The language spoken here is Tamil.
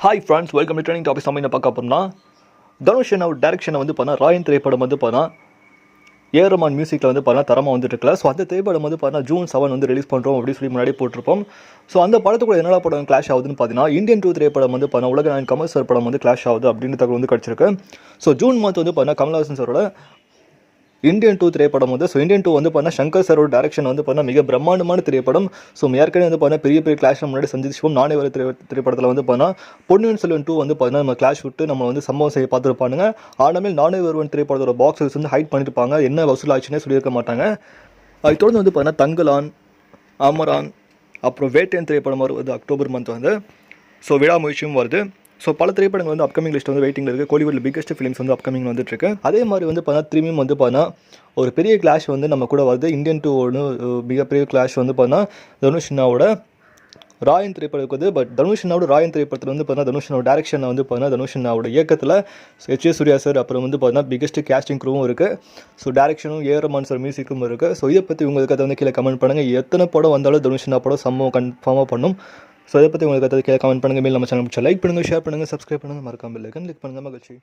Hi friends, welcome to training topics. நம்ம என்ன பார்க்க போகிறோம்னா, தனுஷ் என்ன டைரக்ஷனை வந்து பண்ணால் ராயன் திரைப்படம் வந்து பண்ணால் ஏரமான் மியூசிக்கில் வந்து பண்ணால் தரமாக வந்துட்டு இருக்கல. ஸோ அந்த திரைப்படம் வந்து பார்த்தா June 7 வந்து ரிலீஸ் பண்ணுறோம் அப்படின்னு சொல்லி முன்னாடி போட்டிருப்போம். ஸோ அந்த படத்துக்குள்ள என்னடா படம் கிளாஷ் ஆகுதுன்னு பார்த்தீங்கன்னா, இந்தியன் 2 திரைப்படம் வந்து பண்ணால் உலக நாயகன் கமல் சார் படம் வந்து கிளாஷ் ஆகுது அப்படின்னு தகவல் வந்து கிடச்சிருக்கு. ஸோ ஜூன் மந்த் வந்து பார்த்தா கமல்ஹாசன் சாரோட இந்தியன் 2 திரைப்படம் வந்து இந்தியன் 2 வந்து பார்த்தா சங்கர் சாரோட டைரக்ஷன் வந்து பார்த்தா மிக பிரம்மாண்டமான திரைப்படம். ஸோ ஏற்கனவே வந்து பார்த்தா பெரிய கிளாஷ் முன்னாடி சந்திச்சிப்போம். நானே வர திரைப்படத்தில் வந்து பார்த்தா பொன்னியின் செல்வன் 2 வந்து பார்த்தா நம்ம கிளாஷ் விட்டு நம்ம வந்து சம்பவம் செய்ய பார்த்துருப்பானுங்க. ஆனாலும் நானே வருவன் திரைப்படத்தோட பாக்ஸஸ் வந்து ஹைட் பண்ணியிருப்பாங்க, என்ன வசூல் ஆச்சுன்னே சொல்லியிருக்க மாட்டாங்க. அது தொடர்ந்து வந்து பார்த்தா தங்கலான், அமரான், அப்புறம் வேட்டையன் திரைப்படம் வருவது அக்டோபர் மந்த் வந்து. ஸோ விடாமுயற்சியும் வருது. ஸோ பல திரைப்படங்கள் வந்து அப்கமிங் லிஸ்ட் வந்து வெயிட்டிங்கில் இருக்குது. கோலிவுட்டில் பிக்கஸ்ட் ஃபிலிம்ஸ் வந்து அப்கமிங் வந்துட்டு இருக்கு. அதே மாதிரி வந்து பார்த்தா திரும்பியும் வந்து பார்த்தா ஒரு பெரிய கிளாஷ் வந்து நம்ம கூட வருது. இந்தியன் 2 மிகப்பெரிய கிளாஷ் வந்து பார்த்தா தனுஷ்னாவோட ராயன் திரைப்படத்துக்கு வந்து. பட் தனுஷ்னாவோட ராயன் திரைப்படத்தில் வந்து பார்த்தா தனுஷ்னாவோட டேரக்ஷனை வந்து பார்த்தா தனுஷ்னாவோட இயக்கத்தில் H.A. சூர்யா சார், அப்புறம் வந்து பார்த்தா பிக்கஸ்ட் கேஸ்டிங் க்ரூவும் இருக்குது. ஸோ டேரக்ஷனும் ஏரமான் சார் மியூசிக்கும் இருக்குது. ஸோ இதை பற்றி உங்களுக்கு அதை வந்து கீழே கமெண்ட் பண்ணுங்கள். எத்தனை படம் வந்தாலும் தனுஷ்னா படம் சம்பவம் கன்ஃபார்மாக பண்ணும். ஸோ இதை பற்றி உங்களுக்கு அதை கீழே கமெண்ட் பண்ணுங்கள். மேல் நம்ம சேனல் பிடிச்சா லைக் பண்ணுங்கள், ஷேர் பண்ணுங்கள், சப்ஸ்கிரைப் பண்ணுங்கள், மறக்காமல் பெல் ஐகான் கிளிக் பண்ணுங்கள். மகிழ்ச்சி.